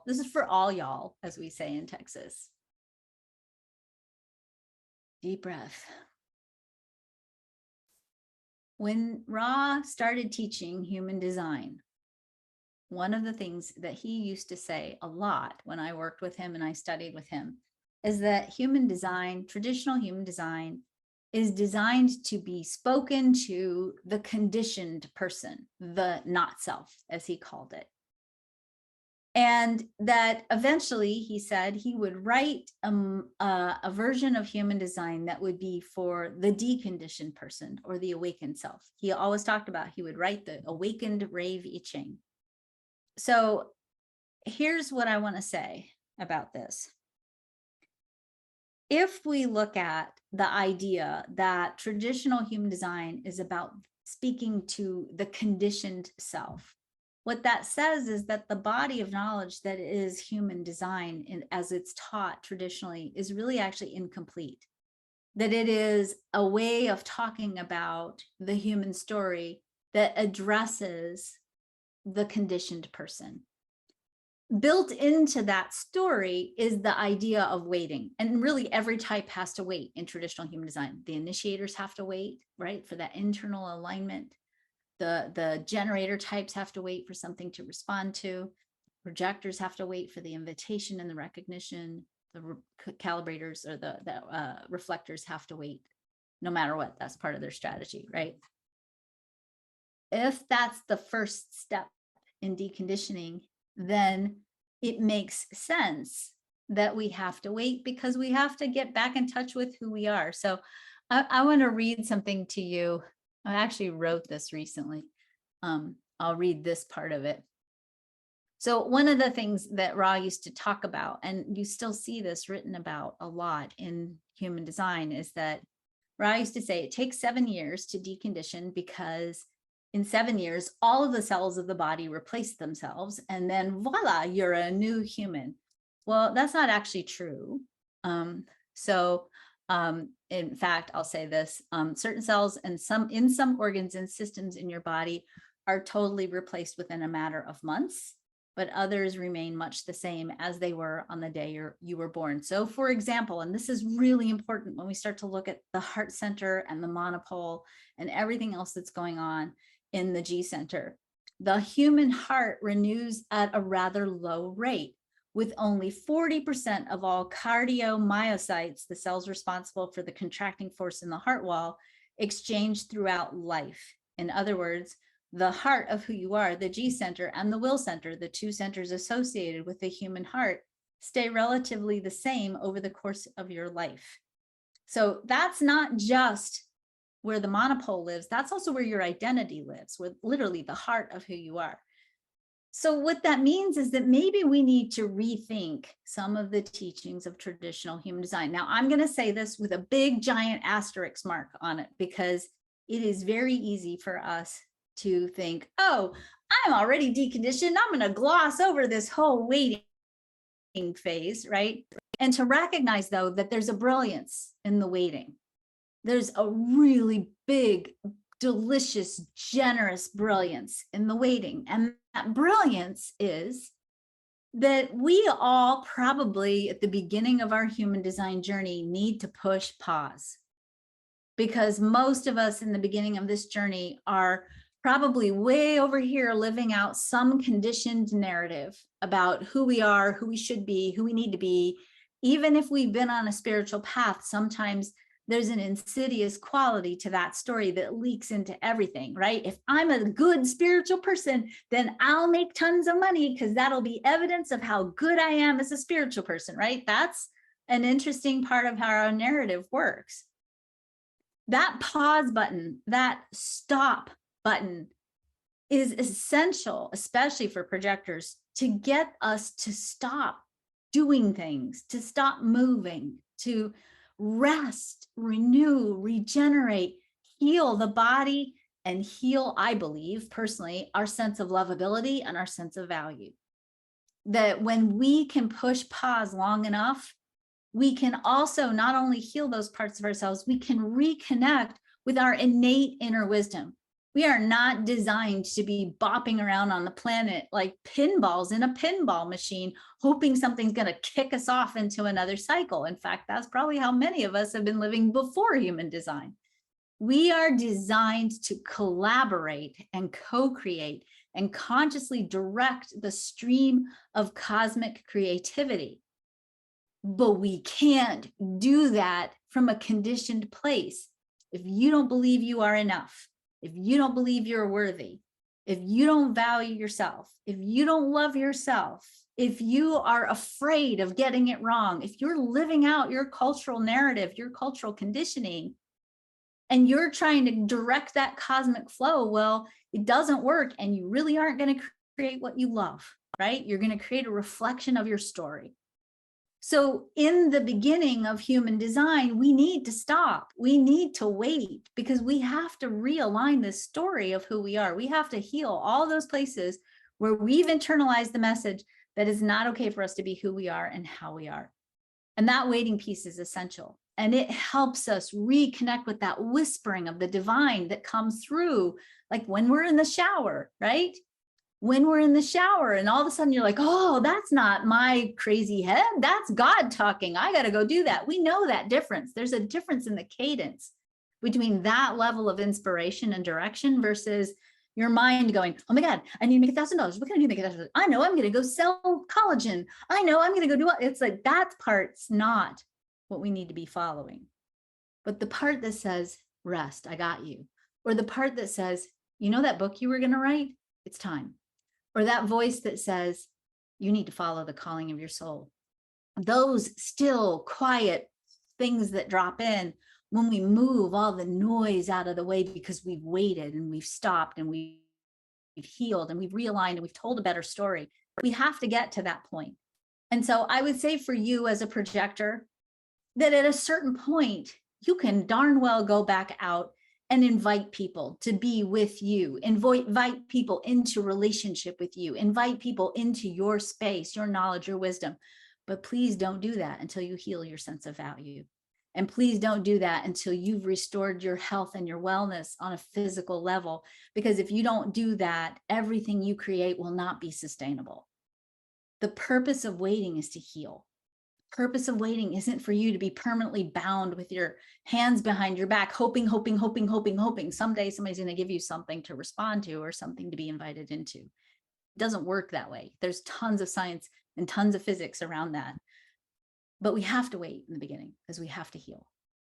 y'all. This is for all y'all, as we say in Texas. Deep breath. When Ra started teaching human design, one of the things that he used to say a lot when I worked with him and I studied with him is that human design, traditional human design, is designed to be spoken to the conditioned person, the not self, as he called it. And that eventually, he said, he would write a version of human design that would be for the deconditioned person or the awakened self. He always talked about he would write the awakened rave I Ching. So here's what I want to say about this. If we look at the idea that traditional human design is about speaking to the conditioned self, what that says is that the body of knowledge that is human design, as it's taught traditionally, is really actually incomplete. That it is a way of talking about the human story that addresses the conditioned person. Built into that story is the idea of waiting. And really every type has to wait in traditional human design. The initiators have to wait, right, for that internal alignment. The generator types have to wait for something to respond to. Projectors have to wait for the invitation and the recognition. The calibrators or the reflectors have to wait no matter what. That's part of their strategy, right? If that's the first step in deconditioning, then it makes sense that we have to wait because we have to get back in touch with who we are. So I want to read something to you. I actually wrote this recently. I'll read this part of it. So one of the things that Ra used to talk about, and you still see this written about a lot in human design, is that Ra used to say it takes 7 years to decondition because in 7 years, all of the cells of the body replace themselves, and then voila, you're a new human. Well, that's not actually true. In fact, I'll say this, certain cells and in some organs and systems in your body are totally replaced within a matter of months, but others remain much the same as they were on the day you were born. So for example, and this is really important when we start to look at the heart center and the monopole and everything else that's going on in the G center, the human heart renews at a rather low rate, with only 40% of all cardiomyocytes, the cells responsible for the contracting force in the heart wall, exchanged throughout life. In other words, the heart of who you are, the G center and the will center, the two centers associated with the human heart, stay relatively the same over the course of your life. So that's not just where the monopole lives, that's also where your identity lives, where literally the heart of who you are. So what that means is that maybe we need to rethink some of the teachings of traditional human design. Now, I'm going to say this with a big giant asterisk mark on it, because it is very easy for us to think, oh, I'm already deconditioned, I'm going to gloss over this whole waiting phase, right? And to recognize, though, that there's a brilliance in the waiting. There's a really big, delicious, generous brilliance in the waiting. And that brilliance is that we all probably at the beginning of our human design journey need to push pause, because most of us in the beginning of this journey are probably way over here living out some conditioned narrative about who we are, who we should be, who we need to be. Even if we've been on a spiritual path, sometimes there's an insidious quality to that story that leaks into everything, right? If I'm a good spiritual person, then I'll make tons of money because that'll be evidence of how good I am as a spiritual person, right? That's an interesting part of how our narrative works. That pause button, that stop button is essential, especially for projectors, to get us to stop doing things, to stop moving, to rest, renew, regenerate, heal the body, and heal, I believe, personally, our sense of lovability and our sense of value. That when we can push pause long enough, we can also not only heal those parts of ourselves, we can reconnect with our innate inner wisdom. We are not designed to be bopping around on the planet like pinballs in a pinball machine, hoping something's going to kick us off into another cycle. In fact, that's probably how many of us have been living before human design. We are designed to collaborate and co-create and consciously direct the stream of cosmic creativity. But we can't do that from a conditioned place. If you don't believe you are enough, if you don't believe you're worthy, if you don't value yourself, if you don't love yourself, if you are afraid of getting it wrong, if you're living out your cultural narrative, your cultural conditioning, and you're trying to direct that cosmic flow, well, it doesn't work, and you really aren't going to create what you love, right? You're going to create a reflection of your story. So in the beginning of human design, we need to stop. We need to wait, because we have to realign this story of who we are. We have to heal all those places where we've internalized the message that it's not okay for us to be who we are and how we are. And that waiting piece is essential. And it helps us reconnect with that whispering of the divine that comes through, like when we're in the shower, right? When we're in the shower and all of a sudden you're like, oh, that's not my crazy head. That's God talking. I got to go do that. We know that difference. There's a difference in the cadence between that level of inspiration and direction versus your mind going, oh my God, I need to make $1,000. What can I do to make $1,000? I know I'm going to go sell collagen. I know I'm going to go do it. It's like that part's not what we need to be following. But the part that says, rest, I got you. Or the part that says, you know that book you were going to write? It's time. Or that voice that says, you need to follow the calling of your soul. Those still quiet things that drop in when we move all the noise out of the way because we've waited and we've stopped and we've healed and we've realigned and we've told a better story. We have to get to that point. And so I would say for you as a projector, that at a certain point, you can darn well go back out and invite people to be with you, invite people into relationship with you, invite people into your space, your knowledge, your wisdom. But please don't do that until you heal your sense of value. And please don't do that until you've restored your health and your wellness on a physical level. Because if you don't do that, everything you create will not be sustainable. The purpose of waiting is to heal. Purpose of waiting isn't for you to be permanently bound with your hands behind your back, hoping someday somebody's going to give you something to respond to or something to be invited into. It doesn't work that way. There's tons of science and tons of physics around that. But we have to wait in the beginning because we have to heal.